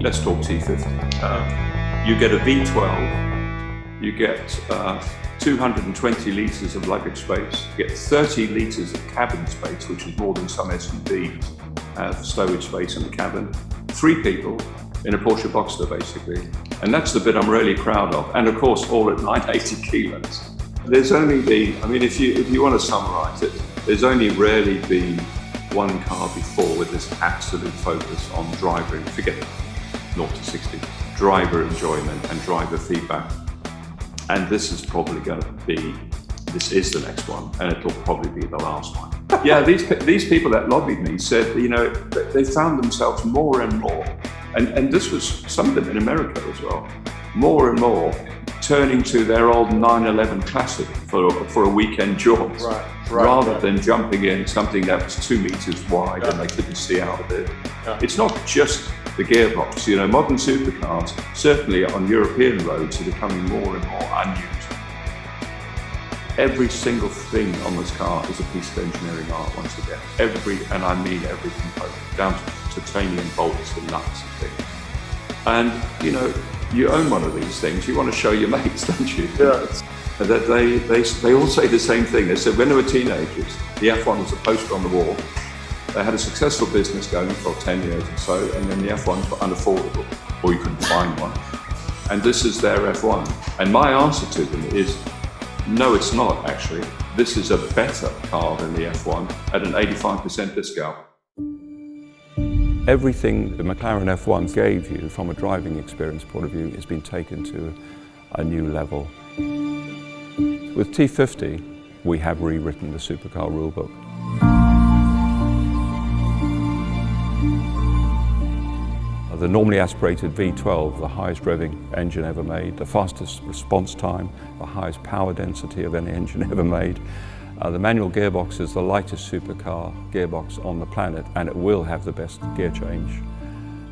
let's talk T50. You get a V12, you get 220 litres of luggage space, you get 30 litres of cabin space, which is more than some SUVs have stowage space in the cabin. 3 people in a Porsche Boxster, basically. And that's the bit I'm really proud of. And of course, all at 980 kilos. There's only been, I mean, if you want to summarize it, there's only rarely been one car before with this absolute focus on driver, forget 0 to 60, driver enjoyment and driver feedback. And this is probably going to be, this is the next one, and it'll probably be the last one. Yeah, these people that lobbied me said, you know, they found themselves more and more, and this was some of them in America as well, more and more turning to their old 911 Classic for a weekend jaunt, rather than jumping in something that was 2 meters wide and they couldn't see out of it. It's not just the gearbox, you know, modern supercars, certainly on European roads, are becoming more and more unused. Every single thing on this car is a piece of engineering art once again. And I mean every component, down to titanium bolts and nuts and things. And, you know, you own one of these things, you want to show your mates, don't you? Yeah. That they all say the same thing. They said when they were teenagers, the F1 was a poster on the wall. They had a successful business going for 10 years or so, and then the F1s were unaffordable, or you couldn't find one. And this is their F1. And my answer to them is, no, it's not actually. This is a better car than the F1 at an 85% discount. Everything the McLaren F1 gave you from a driving experience point of view has been taken to a new level. With T50, we have rewritten the supercar rulebook. The normally aspirated V12, the highest revving engine ever made, the fastest response time, the highest power density of any engine ever made. The manual gearbox is the lightest supercar gearbox on the planet, and it will have the best gear change.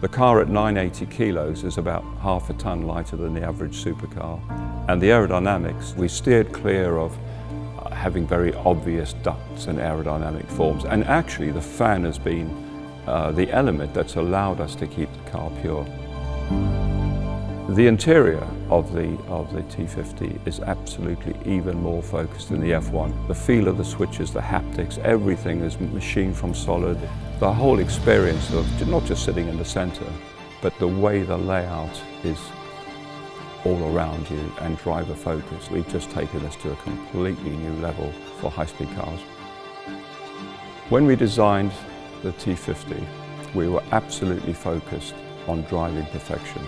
The car at 980 kilos is about half a ton lighter than the average supercar. And the aerodynamics, we steered clear of having very obvious ducts and aerodynamic forms. And actually the fan has been the element that's allowed us to keep the car pure. The interior of the T50 is absolutely even more focused than the F1. The feel of the switches, the haptics, everything is machined from solid. The whole experience of not just sitting in the center, but the way the layout is all around you and driver focused. We've just taken this to a completely new level for high-speed cars. When we designed the T50, we were absolutely focused on driving perfection.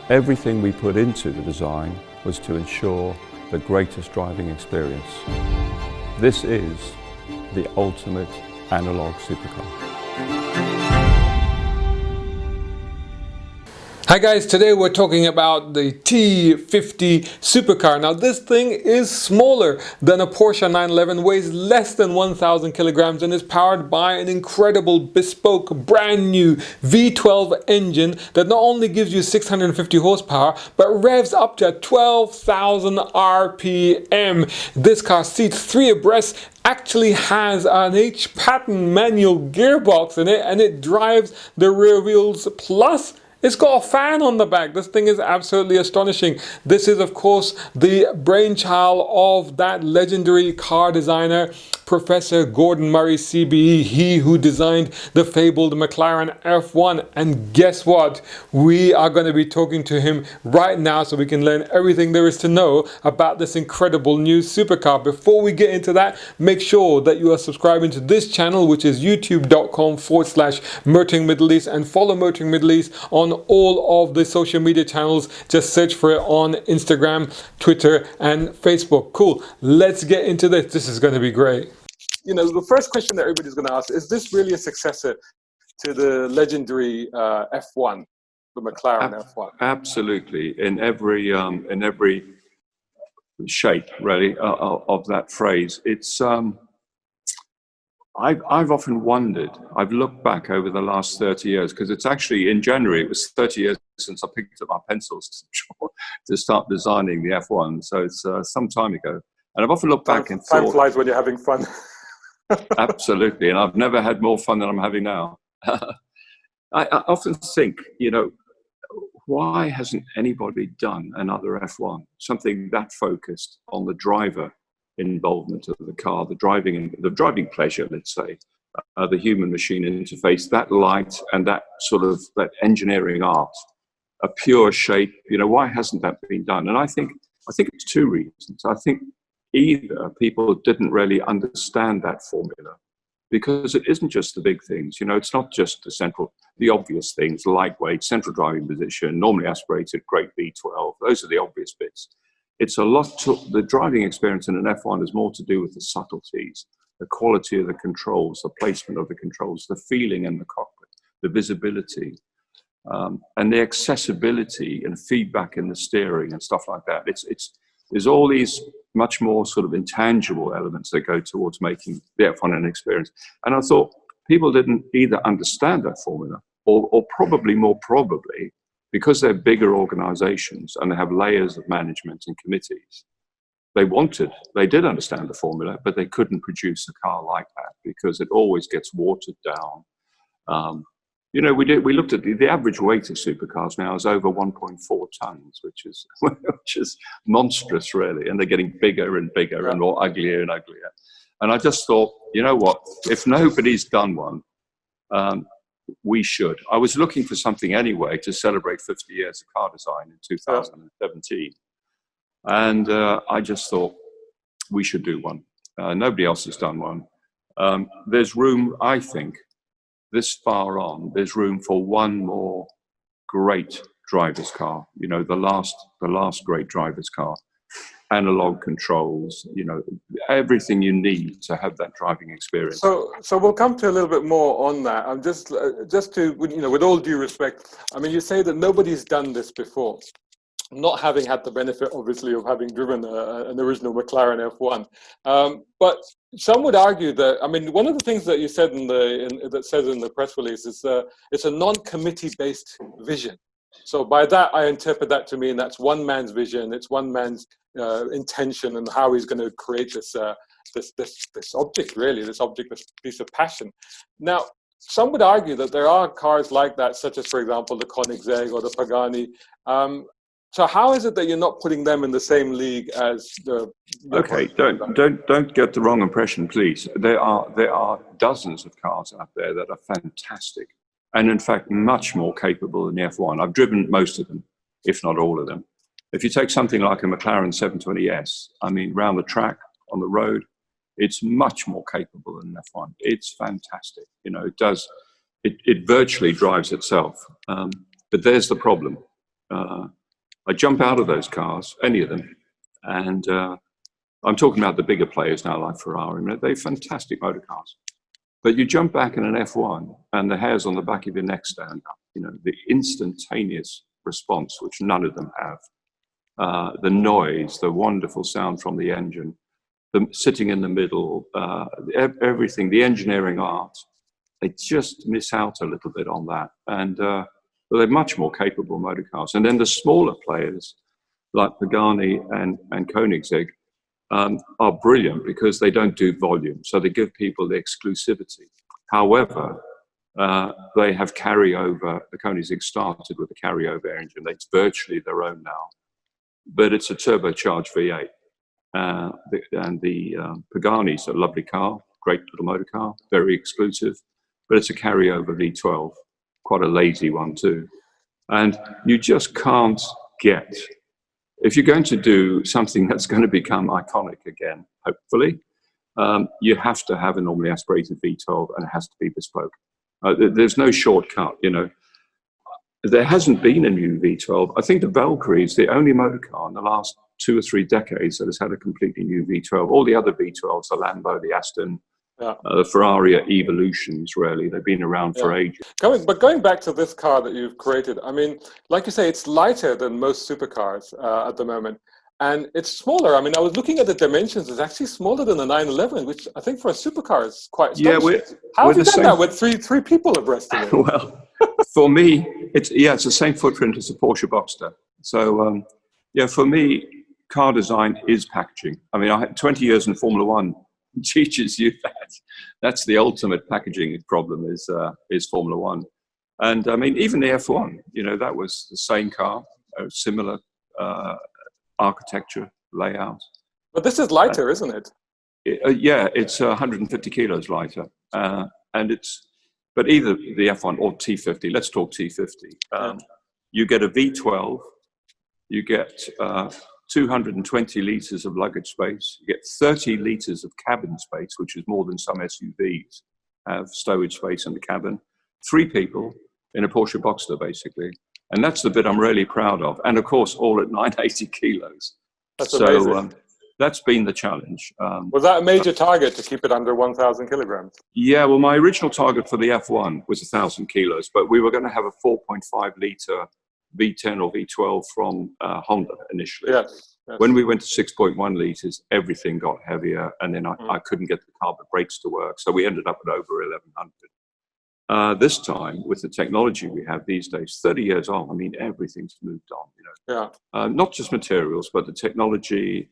Everything we put into the design was to ensure the greatest driving experience. This is the ultimate analog supercar. Hi guys, today we're talking about the T50 supercar. Now this thing is smaller than a Porsche 911, weighs less than 1,000 kilograms and is powered by an incredible bespoke brand new V12 engine that not only gives you 650 horsepower but revs up to 12,000 RPM. This car seats 3 abreast, actually has an H-pattern manual gearbox in it, and it drives the rear wheels, plus it's got a fan on the back. This thing is absolutely astonishing. This is, of course, the brainchild of that legendary car designer, Professor Gordon Murray, CBE, he who designed the fabled McLaren F1. And guess what? We are going to be talking to him right now so we can learn everything there is to know about this incredible new supercar. Before we get into that, make sure that you are subscribing to this channel, which is youtube.com/Motoring Middle East, and follow Motoring Middle East on all of the social media channels. Just search for it on Instagram, Twitter, and Facebook. Cool. Let's get into this. This is going to be great. You know, the first question that everybody's going to ask is this really a successor to the legendary F1, the McLaren F1? Absolutely. In every shape, really, of that phrase. It's I've often wondered, I've looked back over the last 30 years, because it's actually in January, it was 30 years since I picked up my pencils to start designing the F1. So it's some time ago. And I've often looked back and thought... Time flies when you're having fun. Absolutely. And I've never had more fun than I'm having now. I often think, you know, why hasn't anybody done another F1? Something that focused on the driver involvement of the car, the driving pleasure, let's say, the human-machine interface, that light and that sort of that engineering art, a pure shape. You know, why hasn't that been done? And I think it's two reasons. I think either people didn't really understand that formula, because it isn't just the big things. You know, it's not just the obvious things: lightweight, central driving position, normally aspirated, great V12. Those are the obvious bits. It's a lot the driving experience in an F1 is more to do with the subtleties, the quality of the controls, the placement of the controls, the feeling in the cockpit, the visibility, and the accessibility and feedback in the steering and stuff like that. There's all these much more sort of intangible elements that go towards making the F1 an experience. And I thought people didn't either understand that formula or probably because they're bigger organizations and they have layers of management and committees, they did understand the formula, but they couldn't produce a car like that because it always gets watered down. You know, we looked at the average weight of supercars now is over 1.4 tons, which is monstrous, really. And they're getting bigger and bigger and more uglier and uglier. And I just thought, you know what? If nobody's done one, we should. I was looking for something anyway to celebrate 50 years of car design in 2017. And I just thought we should do one. Nobody else has done one. There's room, I think, this far on, there's room for one more great driver's car. You know, the last great driver's car. Analog controls, you know, everything you need to have that driving experience. So we'll come to a little bit more on that. I'm just to, you know, with all due respect, I mean, you say that nobody's done this before, not having had the benefit, obviously, of having driven an original McLaren F1. But some would argue that, I mean, one of the things that you said that says in the press release is it's a non-committee based vision. So by that, I interpret that to mean that's one man's vision, it's one man's intention and how he's going to create this object, really, this piece of passion. Now, some would argue that there are cars like that, such as, for example, the Koenigsegg or the Pagani. So how is it that you're not putting them in the same league as the okay, don't get the wrong impression, please. There are dozens of cars out there that are fantastic, and in fact much more capable than the F1. I've driven most of them, if not all of them. If you take something like a McLaren 720S, I mean, round the track, on the road, it's much more capable than F1. It's fantastic. You know, it virtually drives itself. But there's the problem. I jump out of those cars, any of them, and I'm talking about the bigger players now, like Ferrari. They're fantastic motor cars. But you jump back in an F1 and the hairs on the back of your neck stand up. You know, the instantaneous response, which none of them have. The noise, the wonderful sound from the engine, the sitting in the middle, everything, the engineering art, they just miss out a little bit on that. And but they're much more capable motor cars. And then the smaller players, like Pagani and Koenigsegg, are brilliant because they don't do volume. So they give people the exclusivity. However, they have carryover. The Koenigsegg started with a carryover engine. It's virtually their own now. But it's a turbocharged V8. And the Pagani's a lovely car, great little motor car, very exclusive, but it's a carryover V12, quite a lazy one too. And you just can't get, if you're going to do something that's going to become iconic again, hopefully, you have to have a normally aspirated V12 and it has to be bespoke. There's no shortcut, you know. There hasn't been a new V12. I think the Valkyrie is the only motor car in the last 2 or 3 decades that has had a completely new V12. All the other V12s, the Lambo, the Aston, the Ferrari are evolutions, really. They've been around for ages. Going back to this car that you've created, I mean, like you say, it's lighter than most supercars at the moment. And it's smaller. I mean, I was looking at the dimensions. It's actually smaller than the 911, which I think for a supercar is quite astonishing. How have you done that with three people abreast of it? Well, for me, it's the same footprint as a Porsche Boxster. So, for me, car design is packaging. I mean, I had 20 years in Formula One teaches you that. That's the ultimate packaging problem is Formula One. And I mean, even the F1, you know, that was the same car, a similar architecture, layout. But this is lighter, isn't it? Yeah, it's 150 kilos lighter. And it's, but either the F1 or T50, let's talk T50. You get a V12, you get 220 litres of luggage space, you get 30 litres of cabin space, which is more than some SUVs have stowage space in the cabin. 3 people in a Porsche Boxster, basically. And that's the bit I'm really proud of. And of course, all at 980 kilos. That's amazing. That's been the challenge. Was that a major target to keep it under 1,000 kilograms? Yeah, well, my original target for the F1 was 1,000 kilos, but we were going to have a 4.5 litre V10 or V12 from Honda initially. Yes. When we went to 6.1 litres, everything got heavier, and then I couldn't get the carbon brakes to work, so we ended up at over 1,100. This time, with the technology we have these days, 30 years on, I mean, everything's moved on. You know, not just materials, but the technology,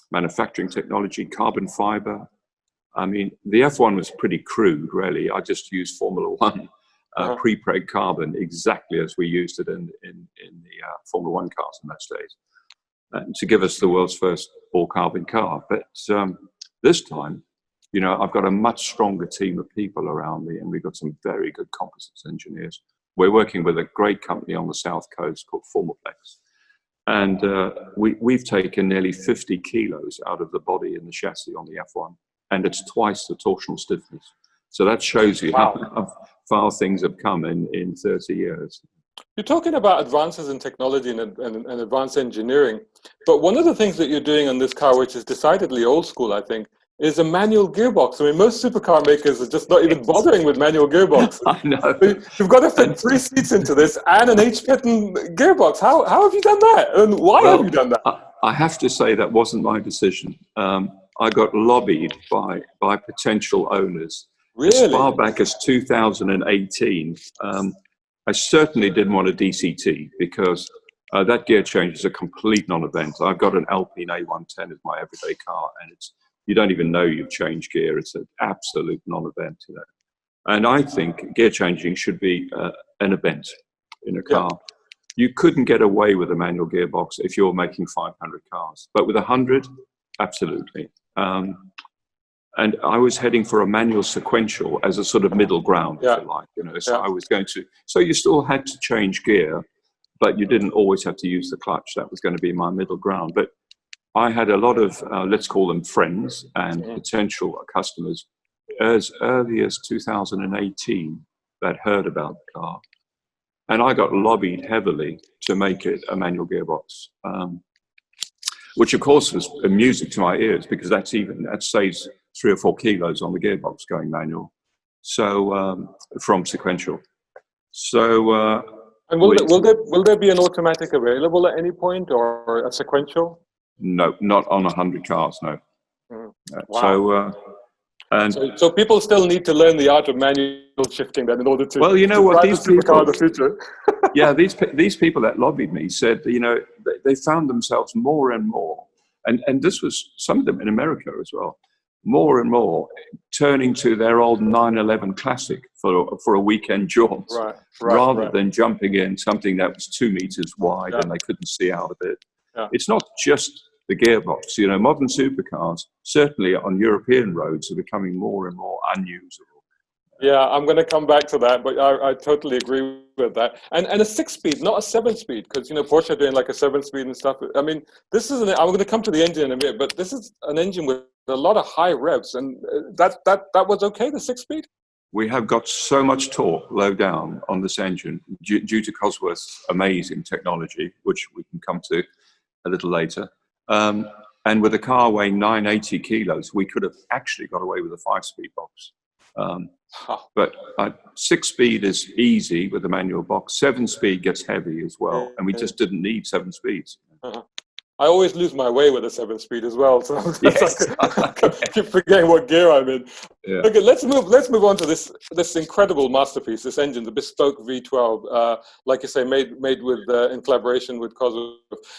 manufacturing technology, carbon fiber. I mean, the F1 was pretty crude, really. I just used Formula One pre-preg carbon exactly as we used it in the Formula One cars in those days, to give us the world's first all-carbon car. But this time, you know, I've got a much stronger team of people around me, and we've got some very good composites engineers. We're working with a great company on the South Coast called Formaplex. And we've taken nearly 50 kilos out of the body and the chassis on the F1, and it's twice the torsional stiffness. So that shows you how far things have come in 30 years. You're talking about advances in technology and advanced engineering, but one of the things that you're doing on this car, which is decidedly old school, I think, is a manual gearbox. I mean, most supercar makers are just not even bothering with manual gearbox. I know. You've got to fit 3 seats into this and an H-pattern gearbox. How have you done that? And why have you done that? I have to say that wasn't my decision. I got lobbied by potential owners. Really? As far back as 2018. I certainly didn't want a DCT because that gear change is a complete non-event. I've got an Alpine A110 as my everyday car, and you don't even know you've changed gear. It's an absolute non-event, you know. And I think gear changing should be an event in a car. Yeah. You couldn't get away with a manual gearbox if you're making 500 cars, but with 100, absolutely. And I was heading for a manual sequential as a sort of middle ground, if you like, you know. So I was going to. So you still had to change gear, but you didn't always have to use the clutch. That was going to be my middle ground. But I had a lot of, let's call them friends and potential customers as early as 2018 that heard about the car. And I got lobbied heavily to make it a manual gearbox, which of course was music to my ears because that saves 3 or 4 kilos on the gearbox going manual. So from sequential. So and will there be an automatic available at any point or a sequential? No, not on 100 cars. No. Wow. So people still need to learn the art of manual shifting then in order to. Well, you know what, these people. The future. Yeah, these people that lobbied me said, you know, they found themselves more and more, and this was some of them in America as well, more and more turning to their old 911 Classic for a weekend jaunt, rather than jumping in something that was 2 meters wide and they couldn't see out of it. Yeah. It's not just the gearbox. You know, modern supercars, certainly on European roads, are becoming more and more unusable. Yeah, I'm going to come back to that, but I totally agree with that. And a 6-speed, not a 7-speed, because, you know, Porsche are doing like a 7-speed and stuff. I mean, this is I'm going to come to the engine in a minute, but this is an engine with a lot of high revs, and that was okay, the 6-speed? We have got so much torque low down on this engine due to Cosworth's amazing technology, which we can come to a little later. And with a car weighing 980 kilos, we could have actually got away with a 5-speed box. But 6-speed is easy with a manual box. 7-speed gets heavy as well, and we just didn't need 7 speeds. I always lose my way with a 7-speed as well, so I keep forgetting what gear I'm in. Yeah. Okay, let's move on to this incredible masterpiece, this engine, the bespoke V12, like you say, made with in collaboration with Cosworth.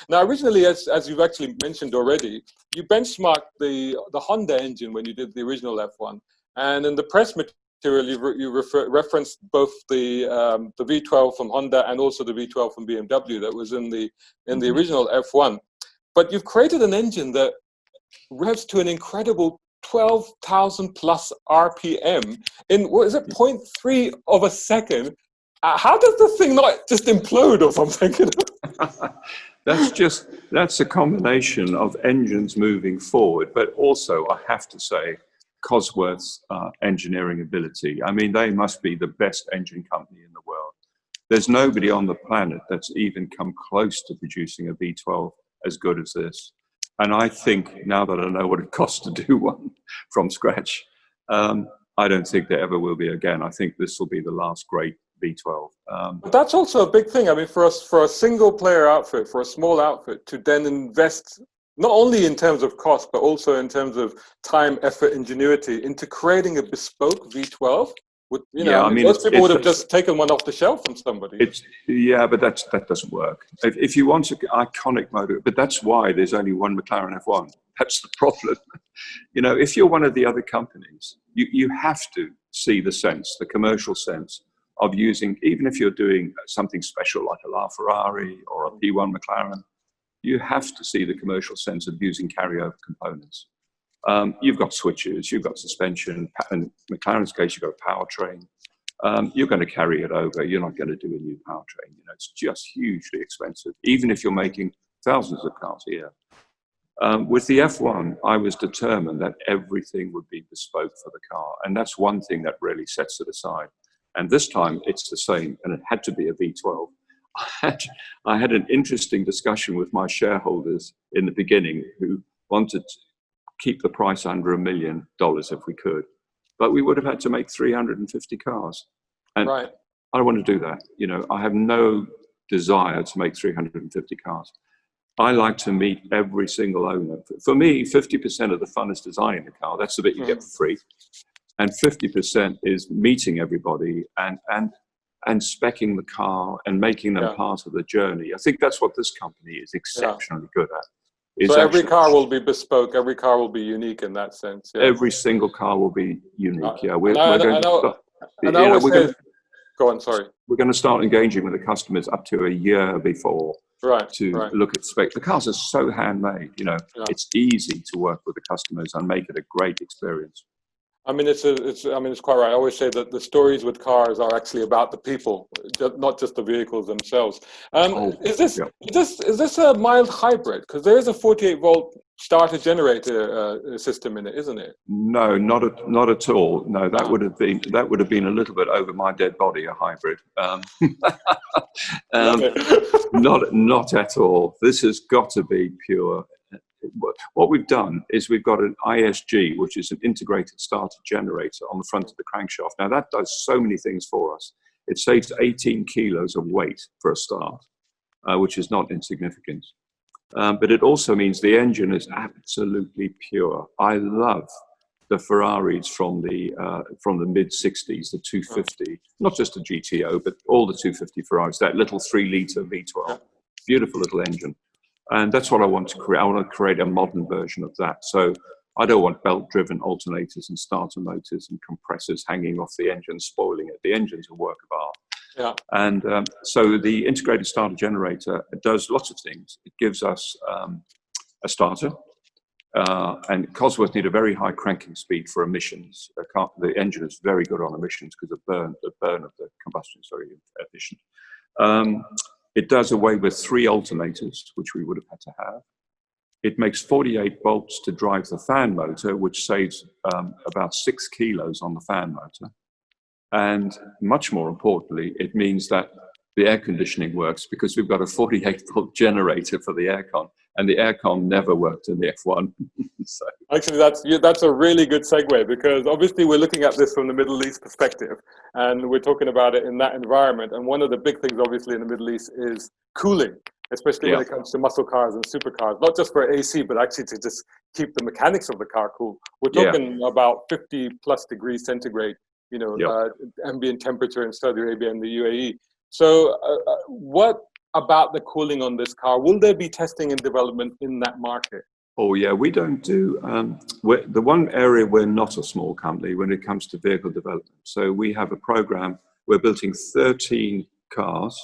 Now, originally, as you've actually mentioned already, you benchmarked the Honda engine when you did the original F1, and in the press You referenced both the V12 from Honda and also the V12 from BMW that was in the original F1. But you've created an engine that revs to an incredible 12,000 plus RPM in, what is it, 0.3 of a second. How does the thing not just implode or something? That's a combination of engines moving forward, but also, I have to say, Cosworth's engineering ability. I mean, they must be the best engine company in the world. There's nobody on the planet that's even come close to producing a V12 as good as this. And I think, now that I know what it costs to do one from scratch, I don't think there ever will be again. I think this will be the last great V12. But that's also a big thing. I mean, for a single player outfit, for a small outfit, to then invest not only in terms of cost, but also in terms of time, effort, ingenuity into creating a bespoke V12. Most people would have just taken one off the shelf from somebody. But that doesn't work. If you want an iconic motor, but that's why there's only one McLaren F1. That's the problem. If you're one of the other companies, you have to see the sense, the commercial sense of using, even if you're doing something special like a LaFerrari or a P1 McLaren, you have to see the commercial sense of using carryover components. You've got switches, you've got suspension, in McLaren's case, you've got a powertrain. You're going to carry it over. You're not going to do a new powertrain. It's just hugely expensive, even if you're making thousands of cars a year. With the F1, I was determined that everything would be bespoke for the car. And that's one thing that really sets it aside. And this time it's the same, and it had to be a V12. I had an interesting discussion with my shareholders in the beginning who wanted to keep the price under $1 million if we could. But we would have had to make 350 cars. And right. I don't want to do that. I have no desire to make 350 cars. I like to meet every single owner. For me, 50% of the fun is designing the car. That's the bit you get for free. And 50% is meeting everybody and speccing the car and making them part of the journey. I think that's what this company is exceptionally good at. So every car will be bespoke. Every car will be unique in that sense. Yeah. Every single car will be unique. Go on, sorry. We're going to start engaging with the customers up to a year before to look at spec. The cars are so handmade. It's easy to work with the customers and make it a great experience. I mean, it's quite right. I always say that the stories with cars are actually about the people, not just the vehicles themselves. Is this a mild hybrid? Because there is a 48-volt starter generator system in it, isn't it? No, not at all. No, that would have been a little bit over my dead body, a hybrid. Not at all. This has got to be pure. What we've done is we've got an ISG, which is an integrated starter generator on the front of the crankshaft. Now that does so many things for us. It saves 18 kilos of weight for a start, which is not insignificant. But it also means the engine is absolutely pure. I love the Ferraris from the mid-60s, the 250, not just the GTO, but all the 250 Ferraris, that little 3-litre V12, beautiful little engine. And that's what I want to create. I want to create a modern version of that. So I don't want belt-driven alternators and starter motors and compressors hanging off the engine, spoiling it. The engine's a work of art. Yeah. And so the integrated starter generator does lots of things. It gives us a starter. And Cosworth need a very high cranking speed for emissions. The engine is very good on emissions because the burn of the combustion is very efficient. It does away with 3 alternators, which we would have had to have. It makes 48 volts to drive the fan motor, which saves about 6 kilos on the fan motor. And much more importantly, it means that the air conditioning works because we've got a 48-volt generator for the aircon, and the aircon never worked in the F1. So. Actually, that's a really good segue, because obviously we're looking at this from the Middle East perspective, and we're talking about it in that environment. And one of the big things, obviously, in the Middle East is cooling, especially when it comes to muscle cars and supercars, not just for AC, but actually to just keep the mechanics of the car cool. We're talking about 50 plus degrees centigrade, ambient temperature in Saudi Arabia and the UAE. So what about the cooling on this car? Will there be testing and development in that market? Oh yeah, we don't do, the one area we're not a small company when it comes to vehicle development. So we have a program, we're building 13 cars,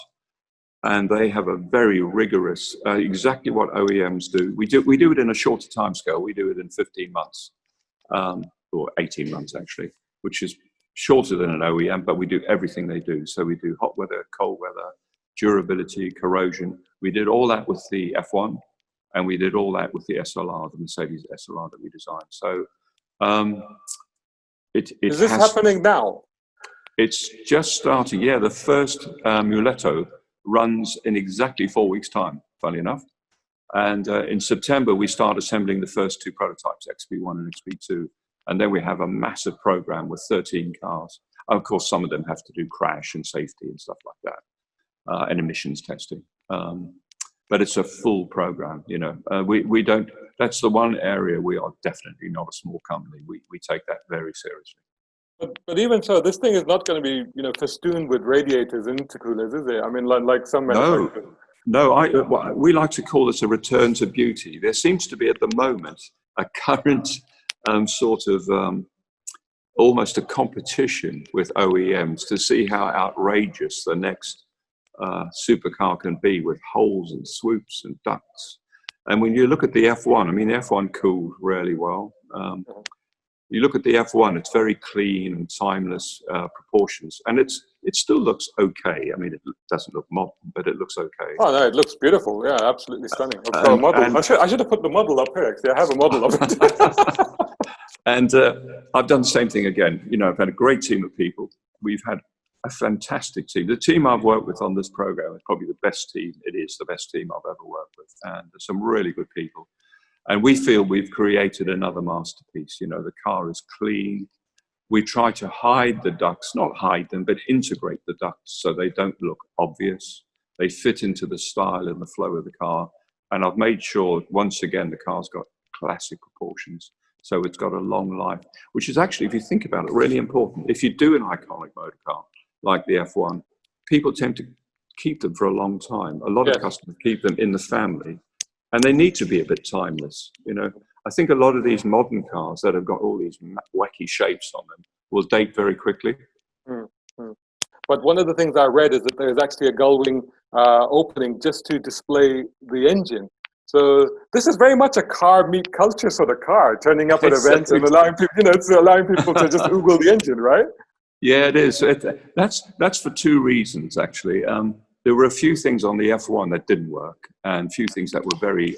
and they have a very rigorous, exactly what OEMs do. We do it in a shorter time scale. We do it in 15 months, or 18 months actually, which is shorter than an OEM, but we do everything they do. So we do hot weather, cold weather, durability, corrosion. We did all that with the F1, and we did all that with the SLR, the Mercedes SLR that we designed. So Is this happening now? It's just starting. Yeah, the first Muletto runs in exactly 4 weeks' time, funny enough. And in September, we start assembling the first two prototypes, XP1 and XP2. And then we have a massive program with 13 cars. Of course, some of them have to do crash and safety and stuff like that, and emissions testing. But it's a full program, you know. We don't, that's the one area we are definitely not a small company. We take that very seriously. But even so, this thing is not going to be, you know, festooned with radiators and intercoolers, is it? I mean, like some manufacturers. No, we like to call this a return to beauty. There seems to be at the moment a current sort of almost a competition with OEMs to see how outrageous the next supercar can be, with holes and swoops and ducts. And when you look at the F1, I mean, the F1 cooled really well. You look at the F1, it's very clean and timeless proportions, and it still looks okay. I mean, it doesn't look modern, but it looks okay. Oh no, it looks beautiful. Yeah, absolutely stunning. I've got a model. I should have put the model up here. Actually, I have a model of it. And I've done the same thing again. You know, I've had a great team of people. We've had a fantastic team. The team I've worked with on this program is probably the best team. It is the best team I've ever worked with, and there's some really good people. And we feel we've created another masterpiece. You know, the car is clean. We try to hide the ducts, not hide them, but integrate the ducts so they don't look obvious. They fit into the style and the flow of the car. And I've made sure, once again, the car's got classic proportions. So it's got a long life, which is actually, if you think about it, really important. If you do an iconic motor car like the F1, people tend to keep them for a long time. A lot of customers keep them in the family. And they need to be a bit timeless, you know. I think a lot of these modern cars that have got all these wacky shapes on them will date very quickly. But one of the things I read is that there's actually a gull wing opening just to display the engine. So this is very much a car meet culture sort of car, turning up at events and allowing people, you know, it's allowing people to just Google the engine, right? Yeah, it is. That's for two reasons, actually. There were a few things on the F1 that didn't work, and a few things that were very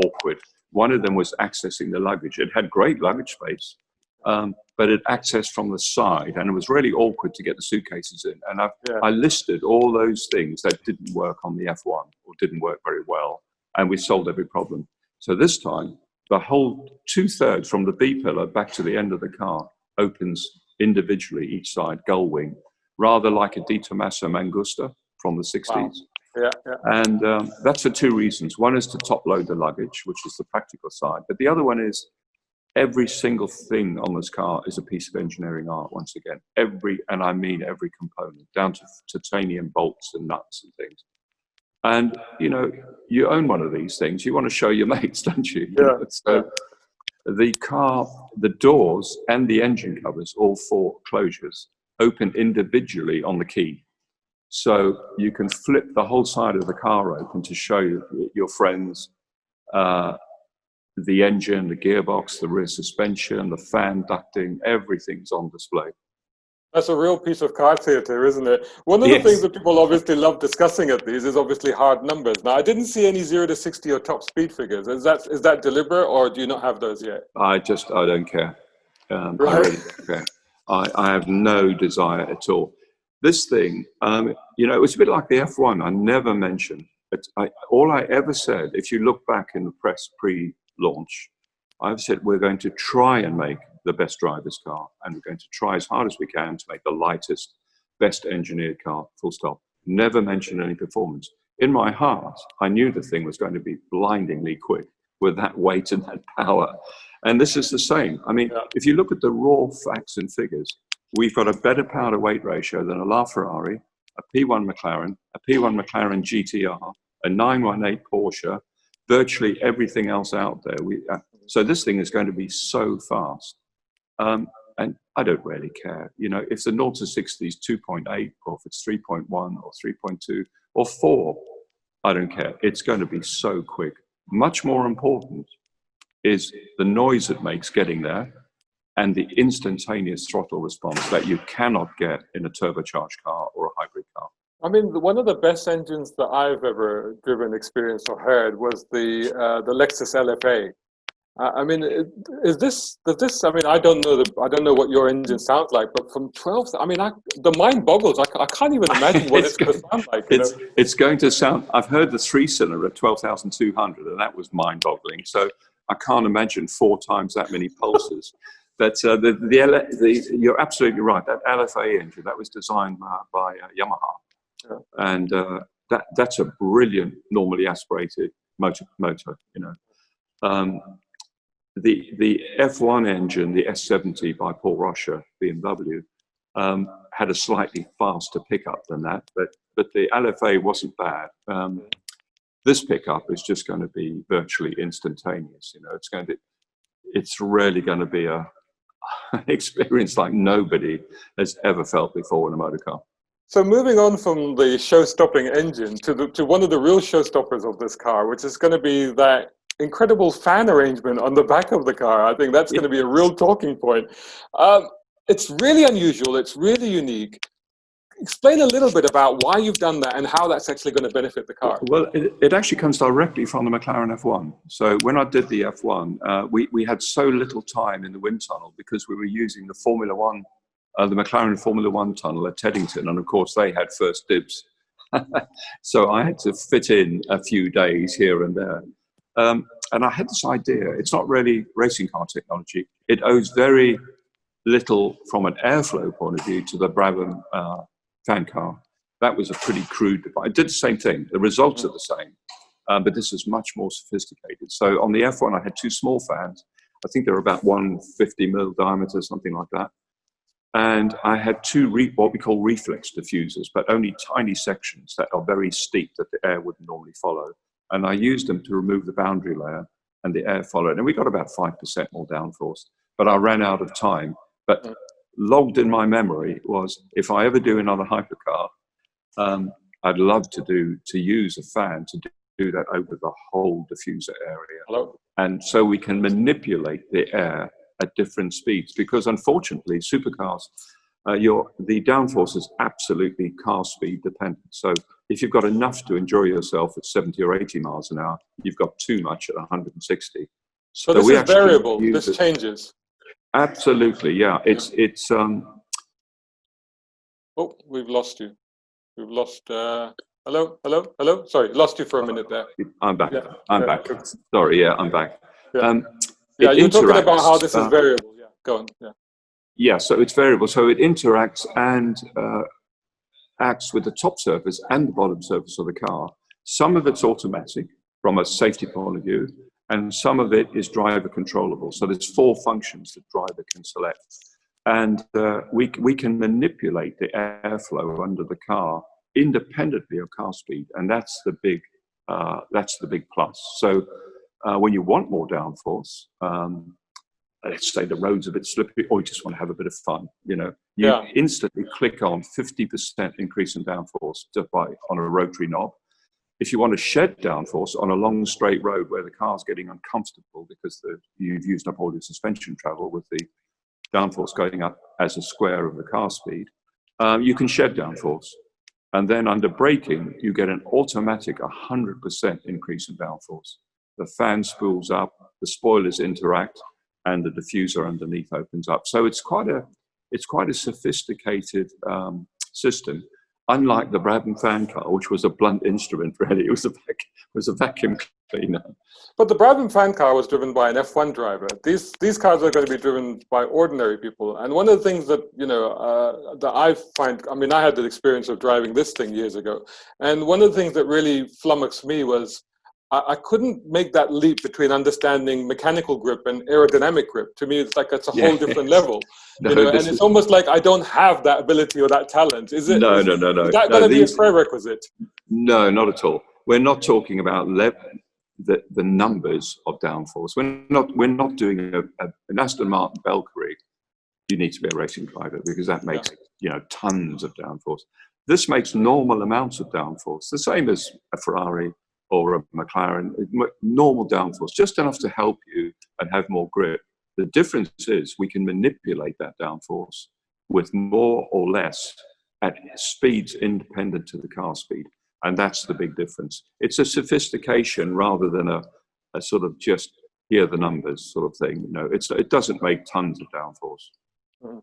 awkward. One of them was accessing the luggage. It had great luggage space, but it accessed from the side, and it was really awkward to get the suitcases in. And I listed all those things that didn't work on the F1 or didn't work very well, and we solved every problem. So this time, the whole 2/3 from the B pillar back to the end of the car opens individually, each side, gull wing, rather like a Di Tommaso Mangusta from the 60s. Wow. And that's for two reasons. One is to top load the luggage, which is the practical side. But the other one is every single thing on this car is a piece of engineering art, once again. And I mean every component, down to titanium bolts and nuts and things. And, you know, you own one of these things. You want to show your mates, don't you? So the car, the doors and the engine covers, all four closures, open individually on the key. So you can flip the whole side of the car open to show your friends the engine, the gearbox, the rear suspension, the fan ducting, everything's on display. That's a real piece of car theater, isn't it? One of the things that people obviously love discussing at these is obviously hard numbers. Now, I didn't see any 0 to 60 or top speed figures. Is that deliberate, or do you not have those yet? I don't care. I really don't care. I have no desire at all. This thing, you know, it was a bit like the F1. I never mentioned it. All I ever said, if you look back in the press pre-launch, I've said we're going to try and make the best driver's car, and we're going to try as hard as we can to make the lightest, best engineered car, full stop. Never mentioned any performance. In my heart, I knew the thing was going to be blindingly quick with that weight and that power. And this is the same. I mean, if you look at the raw facts and figures, we've got a better power to weight ratio than a LaFerrari, a P1 McLaren, a P1 McLaren GTR, a 918 Porsche, virtually everything else out there. So this thing is going to be so fast. And I don't really care. You know, if the 0 to 60 is 2.8, or if it's 3.1 or 3.2 or 4, I don't care. It's going to be so quick. Much more important is the noise it makes getting there and the instantaneous throttle response that you cannot get in a turbocharged car or a hybrid car. I mean, one of the best engines that I've ever driven, experienced, or heard was the Lexus LFA. I mean, does this? I mean, I don't know what your engine sounds like, but from 12, I mean, the mind boggles. I can't even imagine what it's going to sound like. It's going to sound. I've heard the 3-cylinder at 12,200, and that was mind-boggling. So I can't imagine 4 times that many pulses. But you're absolutely right. That LFA engine that was designed by Yamaha, and that's a brilliant, normally aspirated motor. You know. The F1 engine, the S70 by Paul Roscher, BMW, had a slightly faster pickup than that, but the LFA wasn't bad. This pickup is just going to be virtually instantaneous. You know, it's really going to be an experience like nobody has ever felt before in a motor car. So moving on from the show-stopping engine to one of the real showstoppers of this car, which is going to be that incredible fan arrangement on the back of the car. I think that's going to be a real talking point. It's really unusual. It's really unique. Explain a little bit about why you've done that and how that's actually going to benefit the car. Well, it actually comes directly from the McLaren F1. So when I did the F1, we had so little time in the wind tunnel because we were using the Formula One, the McLaren Formula One tunnel at Teddington, and of course they had first dibs. So I had to fit in a few days here and there. And I had this idea. It's not really racing car technology. It owes very little from an airflow point of view to the Brabham fan car. That was a pretty crude device. It did the same thing. The results are the same, but this is much more sophisticated. So on the F1, I had 2 small fans. I think they're about 150 mil diameter, something like that. And I had 2 what we call reflex diffusers, but only tiny sections that are very steep that the air wouldn't normally follow. And I used them to remove the boundary layer, and the air followed. And we got about 5% more downforce, but I ran out of time. But logged in my memory was, if I ever do another hypercar, I'd love to use a fan to do that over the whole diffuser area. Hello? And so we can manipulate the air at different speeds, because unfortunately, supercars, the downforce is absolutely car speed dependent. So if you've got enough to enjoy yourself at 70 or 80 miles an hour, you've got too much at 160. So this is variable. This changes. Absolutely, yeah. It's Oh, we've lost you. We've lost. Hello. Sorry, lost you for a minute there. I'm back. Yeah. I'm back. Sorry, yeah, I'm back. Yeah, you're talking about how this is variable. Yeah, go on. Yeah. Yeah, so it's variable. So it interacts and acts with the top surface and the bottom surface of the car. Some of it's automatic from a safety point of view, and some of it is driver controllable. So there's 4 functions that driver can select. And we can manipulate the airflow under the car independently of car speed. And that's the big plus. So when you want more downforce, let's say the road's a bit slippery, or you just want to have a bit of fun, you know, you instantly click on 50% increase in downforce just on a rotary knob. If you want to shed downforce on a long straight road where the car's getting uncomfortable because you've used up all your suspension travel with the downforce going up as a square of the car speed, you can shed downforce. And then under braking, you get an automatic 100% increase in downforce. The fan spools up, the spoilers interact, and the diffuser underneath opens up. So it's quite a sophisticated system. Unlike the Brabham fan car, which was a blunt instrument, really, it was a vacuum cleaner. But the Brabham fan car was driven by an F1 driver. These cars are going to be driven by ordinary people. And one of the things that that I find, I mean, I had the experience of driving this thing years ago, and one of the things that really flummoxed me was I couldn't make that leap between understanding mechanical grip and aerodynamic grip. To me, it's like it's a whole different level. And it's almost like I don't have that ability or that talent. Is it? No. Is that going to be a prerequisite? No, not at all. We're not talking about the numbers of downforce. We're not doing an Aston Martin Valkyrie. You need to be a racing driver because that makes tons of downforce. This makes normal amounts of downforce, the same as a Ferrari or a McLaren, normal downforce, just enough to help you and have more grip. The difference is we can manipulate that downforce with more or less at speeds independent to the car speed. And that's the big difference. It's a sophistication rather than a sort of just hear the numbers sort of thing. It doesn't make tons of downforce. Mhm.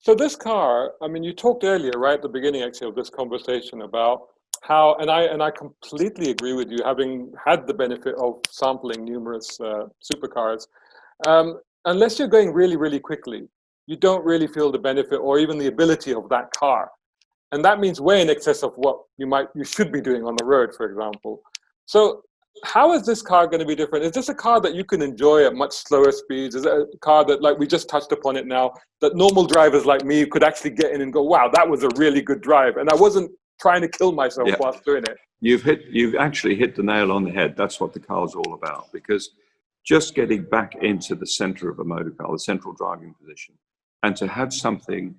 So this car, I mean, you talked earlier, right at the beginning actually of this conversation about how, and I completely agree with you, having had the benefit of sampling numerous supercars. Unless you're going really, really quickly, you don't really feel the benefit or even the ability of that car. And that means way in excess of what you should be doing on the road, for example. So how is this car going to be different? Is this a car that you can enjoy at much slower speeds? Is it a car that, like we just touched upon it now, that normal drivers like me could actually get in and go, wow, that was a really good drive. And I wasn't trying to kill myself whilst doing it. You've actually hit the nail on the head. That's what the car's all about, because just getting back into the center of a motor car, the central driving position, and to have something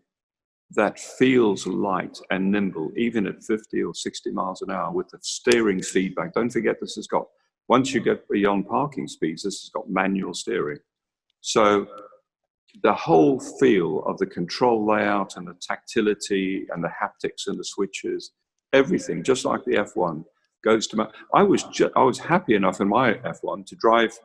that feels light and nimble, even at 50 or 60 miles an hour with the steering feedback. Don't forget this has got, once you get beyond parking speeds, this has got manual steering. So the whole feel of the control layout and the tactility and the haptics and the switches, everything, just like the F1, goes to I was happy enough in my F1 to drive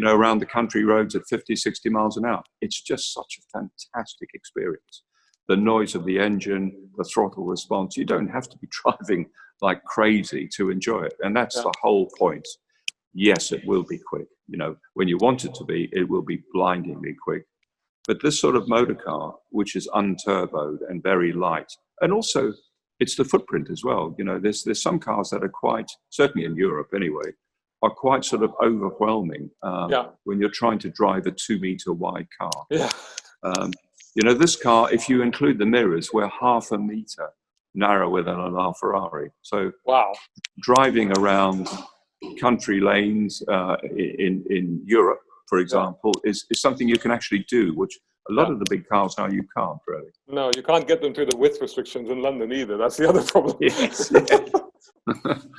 around the country roads at 50, 60 miles an hour. It's just such a fantastic experience. The noise of the engine, the throttle response, you don't have to be driving like crazy to enjoy it. And that's the whole point. Yes, it will be quick. When you want it to be, it will be blindingly quick. But this sort of motor car, which is unturboed and very light, and also it's the footprint as well. There's some cars that are quite, certainly in Europe anyway, are quite sort of overwhelming when you're trying to drive a 2-meter wide car. Yeah. This car, if you include the mirrors, we're half a meter narrower than an Ferrari. So driving around country lanes in Europe, for example, is something you can actually do, which a lot of the big cars now you can't really. No, you can't get them through the width restrictions in London either. That's the other problem. Yes.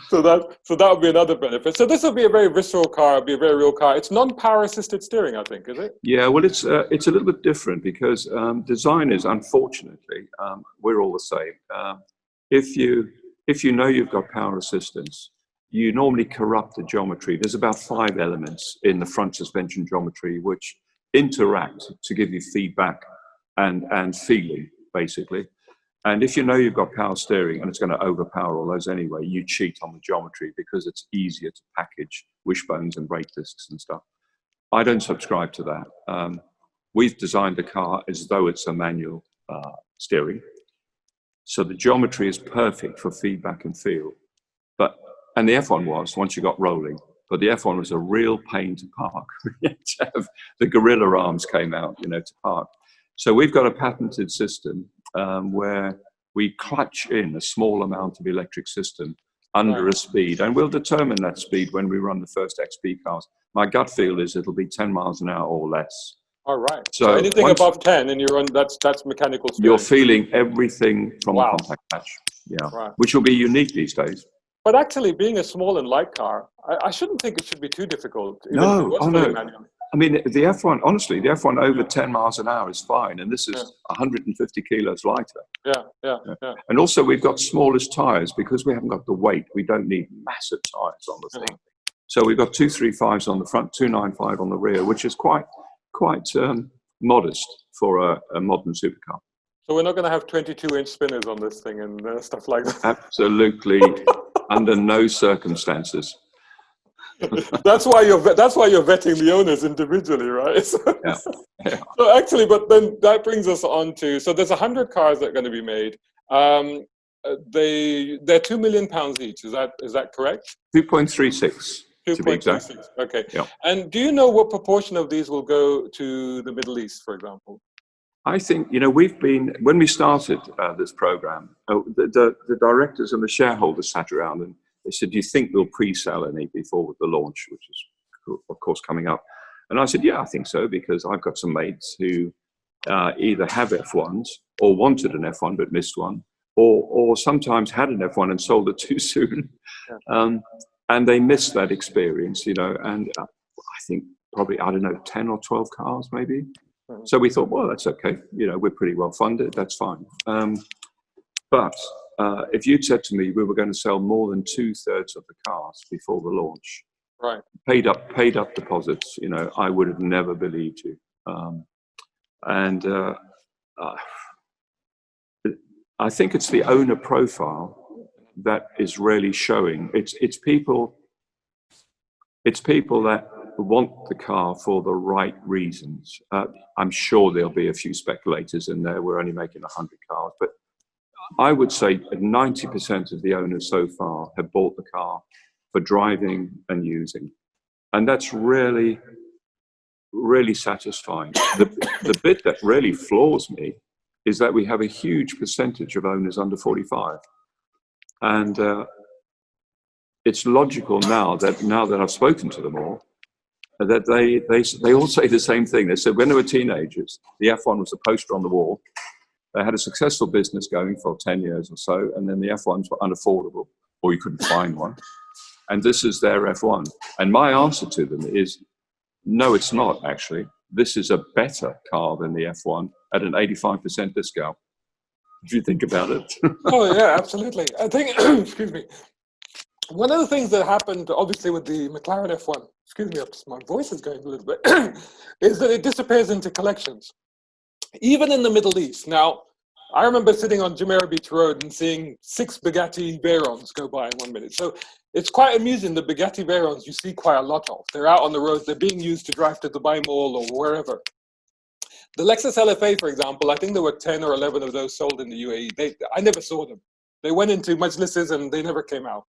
So that would be another benefit. So this will be a very visceral car, it'll be a very real car. It's non-power assisted steering, I think, is it? Yeah, well, it's a little bit different because designers, unfortunately, we're all the same. If you know you've got power assistance, you normally corrupt the geometry. There's about 5 elements in the front suspension geometry which interact to give you feedback and feeling, basically. And if you know you've got power steering and it's going to overpower all those anyway, you cheat on the geometry because it's easier to package wishbones and brake discs and stuff. I don't subscribe to that. We've designed the car as though it's a manual steering. So the geometry is perfect for feedback and feel. And the F1 was, once you got rolling, but the F1 was a real pain to park. The gorilla arms came out, to park. So we've got a patented system where we clutch in a small amount of electric system under a speed, and we'll determine that speed when we run the first XP cars. My gut feel is it'll be 10 miles an hour or less. All right. So anything above 10 and you're on, that's mechanical steering. You're feeling everything from the contact patch, which will be unique these days. But actually, being a small and light car, I shouldn't think it should be too difficult. No. I mean, the F1, honestly, the F1 over 10 miles an hour is fine, and this is 150 kilos lighter. Yeah. And also, we've got smallest tyres because we haven't got the weight. We don't need massive tyres on the thing. So we've got 235s on the front, 295 on the rear, which is quite modest for a modern supercar. So we're not going to have 22-inch spinners on this thing and stuff like that? Absolutely, under no circumstances. That's why you're vetting the owners individually, right? So actually, but then that brings us on to, so there's 100 cars that are going to be made. They're £2 million each. Is that correct? 2.36. 2.36. Okay. Yeah. And do you know what proportion of these will go to the Middle East, for example? I think, when we started this program, the directors and the shareholders sat around and they said, do you think we'll pre-sell any before the launch, which is, of course, coming up? And I said, yeah, I think so, because I've got some mates who either have F1s or wanted an F1 but missed one, or sometimes had an F1 and sold it too soon. And they missed that experience, you know, and I think probably, I don't know, 10 or 12 cars maybe. So we thought, well, that's okay. You know, we're pretty well funded. That's fine. But if you'd said to me we were going to sell more than 2/3 of the cars before the launch, right, paid up deposits, you know, I would have never believed you. I think it's the owner profile that is really showing. It's people that want the car for the right reasons. I'm sure there'll be a few speculators in there. We're only making 100 cars, but I would say 90% of the owners so far have bought the car for driving and using. And that's really, really satisfying. The bit that really floors me is that we have a huge percentage of owners under 45. And it's logical now that I've spoken to them all, that they all say the same thing. They said when they were teenagers, the F1 was a poster on the wall. They had a successful business going for 10 years or so, and then the F1s were unaffordable, or you couldn't find one. And this is their F1. And my answer to them is, no, it's not actually. This is a better car than the F1 at an 85% discount, if you think about it. Oh, yeah, absolutely. I think, excuse me, one of the things that happened, obviously, with the McLaren F1, excuse me, my voice is going a little bit, is that it disappears into collections, even in the Middle East. Now, I remember sitting on Jumeirah Beach Road and seeing 6 Bugatti Veyrons go by in 1 minute. So it's quite amusing. The Bugatti Veyrons you see quite a lot of. They're out on the roads. They're being used to drive to Dubai Mall or wherever. The Lexus LFA, for example, I think there were 10 or 11 of those sold in the UAE. I never saw them. They went into majlises and they never came out.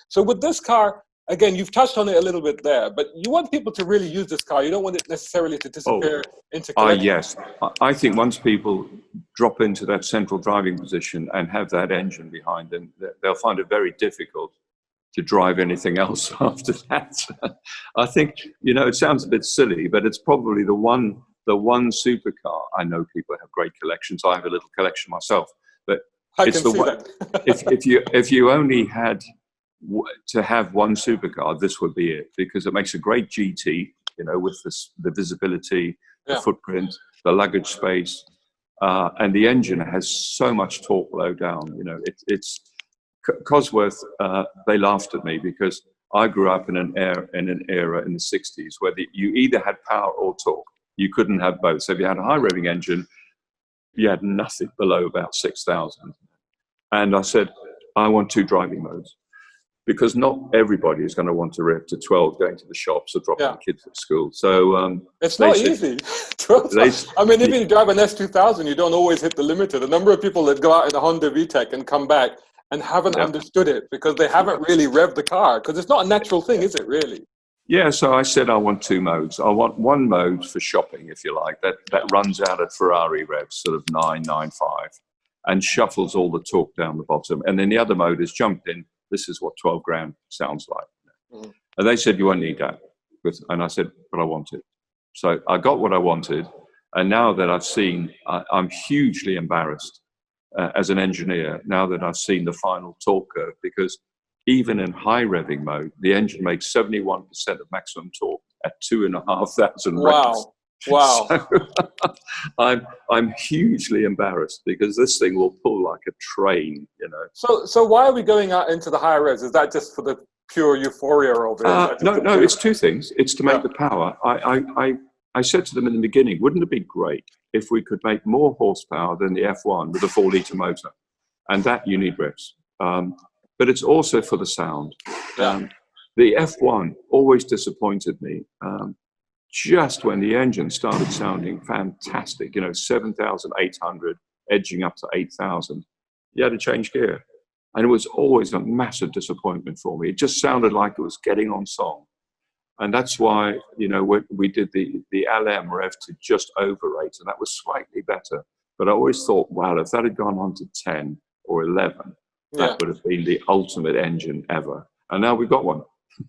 So with this car, again, you've touched on it a little bit there, but you want people to really use this car. You don't want it necessarily to disappear into collections. Yes. I think once people drop into that central driving position and have that engine behind them, they'll find it very difficult to drive anything else after that. I think, you know, it sounds a bit silly, but it's probably the one supercar. I know people have great collections. I have a little collection myself, but it's the one. If you only had to have one supercar, this would be it, because it makes a great GT, you know, with the visibility, the footprint, the luggage space, and the engine has so much torque low down. You know, it's Cosworth. They laughed at me because I grew up in an era in the 60s where you either had power or torque. You couldn't have both. So if you had a high revving engine, you had nothing below about 6,000. And I said, I want 2 driving modes, because not everybody is going to want to rev to 12 going to the shops or dropping the kids at school. So it's not easy. I mean, if you drive an S2000, you don't always hit the limiter. The number of people that go out in a Honda VTEC and come back and haven't understood it because they haven't really revved the car, because it's not a natural thing, is it really? Yeah, so I said I want 2 modes. I want one mode for shopping, if you like, that runs out at Ferrari revs, sort of 9.95, and shuffles all the torque down the bottom. And then the other mode is jump in. This is what 12 grand sounds like. And they said, you won't need that. And I said, but I want it. So I got what I wanted. And now that I've seen, I'm hugely embarrassed as an engineer, now that I've seen the final torque curve, because even in high revving mode, the engine makes 71% of maximum torque at 2,500 revs. Wow. So I'm hugely embarrassed because this thing will pull like a train, you know. So why are we going out into the higher revs? Is that just for the pure euphoria of it? No, it's 2 things. It's to make the power. I said to them in the beginning, wouldn't it be great if we could make more horsepower than the F1 with a 4-litre motor? And that you need revs. But it's also for the sound. The F1 always disappointed me. Just when the engine started sounding fantastic, you know, 7,800 edging up to 8,000, you had to change gear. And it was always a massive disappointment for me. It just sounded like it was getting on song. And that's why, you know, we did the LM rev to just over 8, and that was slightly better. But I always thought, wow, if that had gone on to 10 or 11, that would have been the ultimate engine ever. and now we've got one.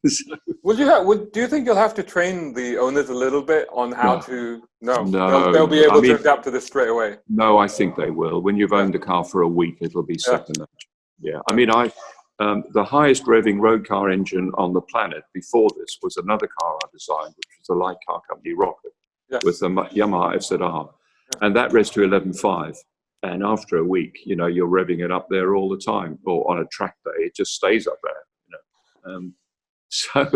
So, Do you think you'll have to train the owners a little bit on how to? No, they'll be able to adapt to this straight away. No, I think they will. When you've owned a car for a week, it'll be second nature. Yeah, I mean, the highest revving road car engine on the planet before this was another car I designed, which was a light car company, Rocket, with a Yamaha FZR, and that revs to 11.5. And after a week, you know, you're revving it up there all the time, or on a track day, it just stays up there. You know, so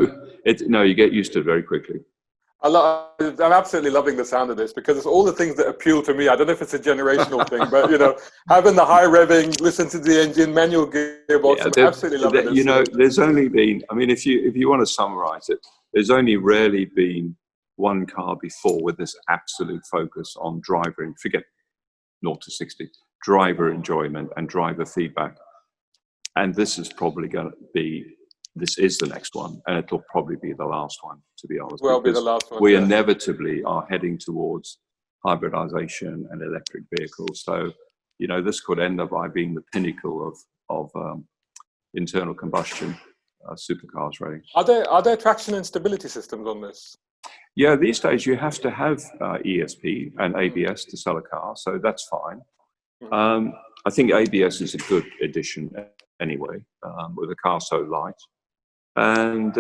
you get used to it very quickly. I'm absolutely loving the sound of this because it's all the things that appeal to me. I don't know if it's a generational thing, but you know, having the high revving, listen to the engine, manual gearbox. I'm absolutely loving this. You know, there's only been, I mean, if you want to summarize it, there's only rarely been one car before with this absolute focus on driver, and forget 0 to 60, driver enjoyment and driver feedback. And this is probably going to be, this is the next one, and it'll probably be the last one, to be honest. Well, be the last one. We inevitably are heading towards hybridization and electric vehicles. So, you know, this could end up by being the pinnacle of internal combustion supercars, really. Are there traction and stability systems on this? Yeah, these days you have to have ESP and ABS to sell a car, so that's fine. I think ABS is a good addition anyway, with a car so light. And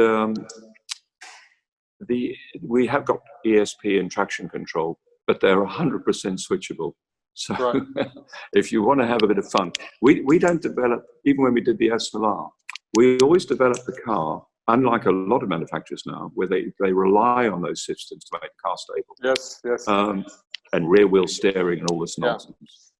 we have got ESP and traction control, but they're 100% switchable. So if you want to have a bit of fun, we don't develop, even when we did the SLR, we always develop the car, unlike a lot of manufacturers now, where they rely on those systems to make the car stable. Yes, yes. And rear wheel steering and all this nonsense.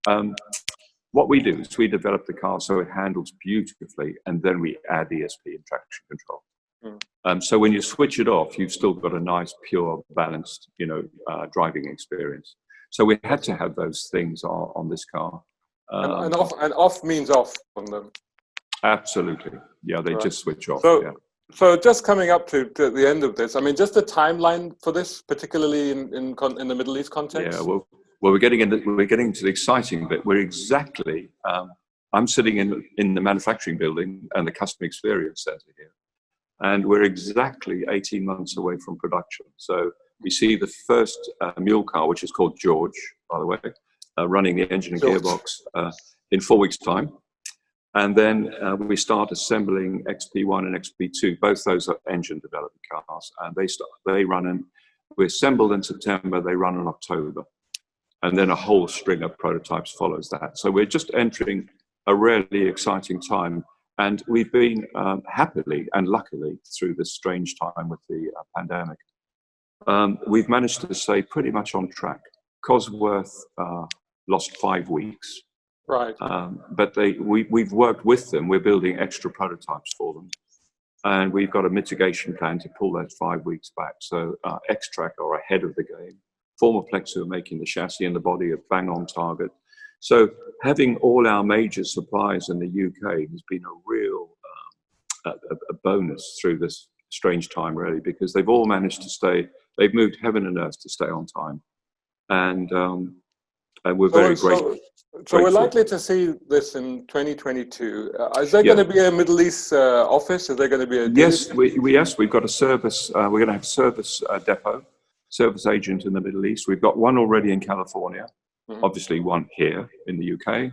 What we do is we develop the car so it handles beautifully, and then we add ESP and traction control. So when you switch it off, you've still got a nice, pure, balanced, you know, driving experience. So we had to have those things on this car. And off means off on them. Absolutely. Yeah, they just switch off. So just coming up to the end of this, I mean, just the timeline for this, particularly in the Middle East context. Yeah, well, we're getting into the exciting bit. We're exactly. I'm sitting in the manufacturing building and the customer experience center here, and we're exactly 18 months away from production. So we see the first mule car, which is called George, by the way, running the engine and gearbox in 4 weeks' time. And then we start assembling XP1 and XP2. Both those are engine development cars, and they run in. We assembled in September. They run in October, and then a whole string of prototypes follows that. So we're just entering a really exciting time, and we've been happily and luckily through this strange time with the pandemic. We've managed to stay pretty much on track. Cosworth lost 5 weeks. Right. But we've worked with them. We're building extra prototypes for them. And we've got a mitigation plan to pull that 5 weeks back. So X-Track are ahead of the game. Formaplex, who are making the chassis and the body, are bang on target. So having all our major suppliers in the UK has been a real a bonus through this strange time, really, because they've all managed to stay. They've moved heaven and earth to stay on time. And we're very grateful. So we're likely to see this in 2022. Is there going to be a Middle East office? Is there going to be a... Yes, we've got a service. We're going to have a service depot, service agent in the Middle East. We've got one already in California, obviously one here in the UK,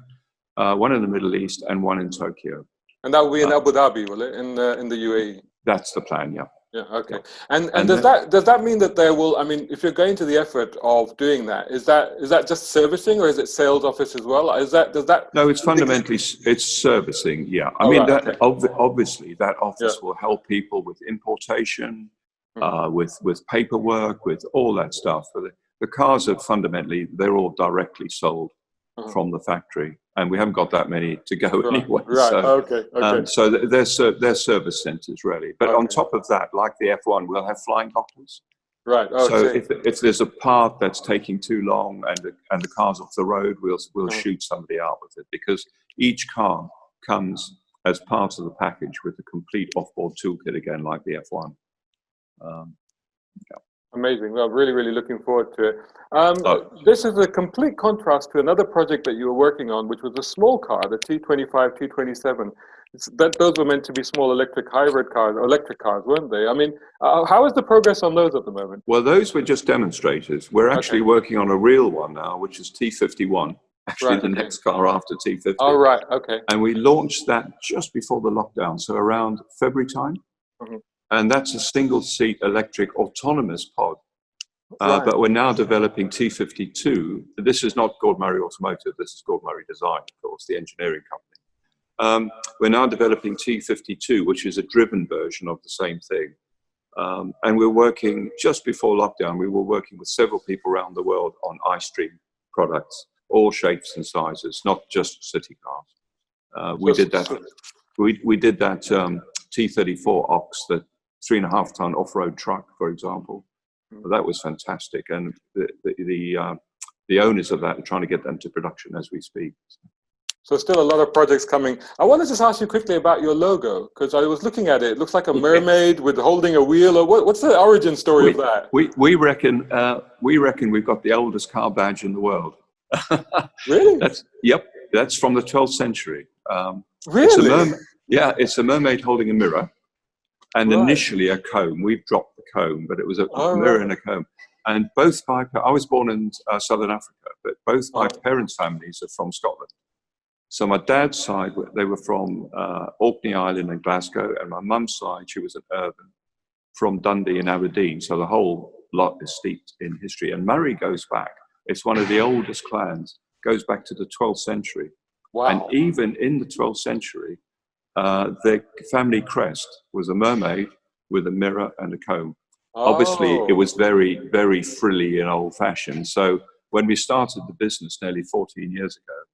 one in the Middle East, and one in Tokyo. And that will be in Abu Dhabi, will it? In the UAE? That's the plan, yeah. Yeah, okay. And does that mean that there will, I mean, if you're going to the effort of doing that, is that just servicing, or is it sales office as well? Does that? No, it's fundamentally, it's servicing, yeah. I mean, obviously that office will help people with importation, with paperwork, with all that stuff. But the cars are fundamentally, they're all directly sold from the factory, and we haven't got that many to go anyway. Right. So, Okay. So they're service centres, really. But on top of that, like the F1, we'll have flying doctors. Right. So if there's a part that's taking too long and the car's off the road, we'll shoot somebody out with it, because each car comes as part of the package with a complete off-board toolkit again, like the F1. Amazing. Well, really, really looking forward to it. This is a complete contrast to another project that you were working on, which was a small car, the T25, T27. Those were meant to be small electric hybrid cars, or electric cars, weren't they? I mean, how is the progress on those at the moment? Well, those were just demonstrators. We're actually working on a real one now, which is T51, actually the next car after T50. Oh, right, okay. And we launched that just before the lockdown, so around February time. And that's a single-seat electric autonomous pod. But we're now developing T52. This is not Gordon Murray Automotive, this is Gordon Murray Design, of course, the engineering company. We're now developing T52, which is a driven version of the same thing. And we're working, just before lockdown, we were working with several people around the world on iStream products, all shapes and sizes, not just city cars. We did that T34 Ox, the 3.5-ton off-road truck, for example. That was fantastic, and the owners of that are trying to get them to production as we speak. So still a lot of projects coming. I want to just ask you quickly about your logo, because I was looking at it. It looks like a mermaid with holding a wheel. Or what's the origin story of that? We reckon we've got the oldest car badge in the world. Really? That's from the 12th century. Really? It's a mermaid holding a mirror, and initially a comb. We've dropped the comb, but it was a mirror and a comb. And I was born in Southern Africa, but both my parents' families are from Scotland. So my dad's side, they were from Orkney Island and Glasgow, and my mum's side, she was an Irvine from Dundee and Aberdeen. So the whole lot is steeped in history. And Murray goes back. It's one of the oldest clans, goes back to the 12th century. Wow. And even in the 12th century, their family crest was a mermaid with a mirror and a comb. Obviously, it was very, very frilly and old-fashioned. So when we started the business nearly 14 years ago,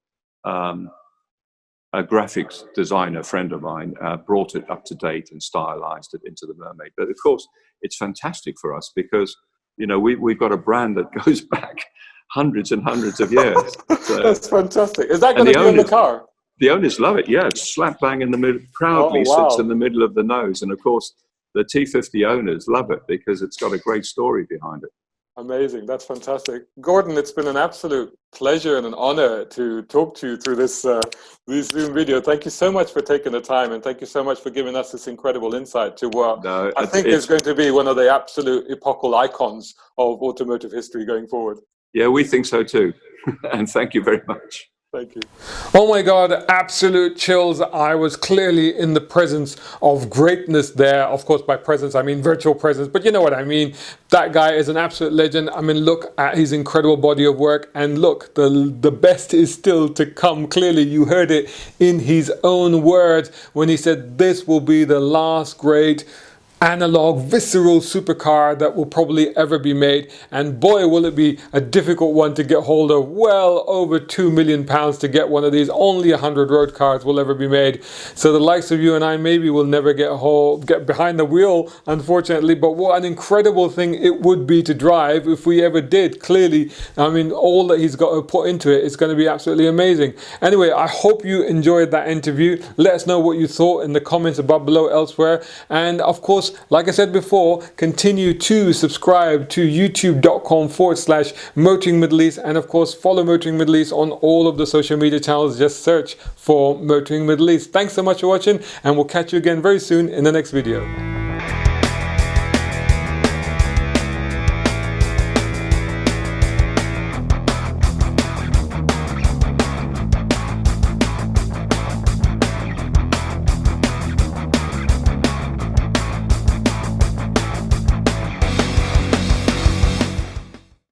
a graphics designer friend of mine brought it up to date and stylized it into the mermaid. But of course, it's fantastic for us because, you know, we've got a brand that goes back hundreds and hundreds of years. So, that's fantastic. Is that going to be on the car? The owners love it, yeah. It's slap bang in the middle, proudly sits in the middle of the nose. And of course, the T50 owners love it because it's got a great story behind it. Amazing. That's fantastic. Gordon, it's been an absolute pleasure and an honor to talk to you through this Zoom video. Thank you so much for taking the time, and thank you so much for giving us this incredible insight to what I think is going to be one of the absolute epochal icons of automotive history going forward. Yeah, we think so too. And thank you very much. Thank you. Oh my God, absolute chills. I was clearly in the presence of greatness there. Of course, by presence, I mean virtual presence, but you know what I mean. That guy is an absolute legend. I mean, look at his incredible body of work, and look, the best is still to come. Clearly, you heard it in his own words when he said this will be the last great analog, visceral supercar that will probably ever be made, and boy will it be a difficult one to get hold of. Well over £2 million to get one of these. Only 100 road cars will ever be made, so the likes of you and I maybe will never get behind the wheel, unfortunately. But what an incredible thing it would be to drive if we ever did. Clearly, I mean, all that he's got to put into it is going to be absolutely amazing. Anyway, I hope you enjoyed that interview. Let us know what you thought in the comments above below elsewhere, and of course, like I said before, continue to subscribe to youtube.com/Motoring Middle East, and of course follow Motoring Middle East on all of the social media channels. Just search for Motoring Middle East. Thanks so much for watching, and we'll catch you again very soon in the next video.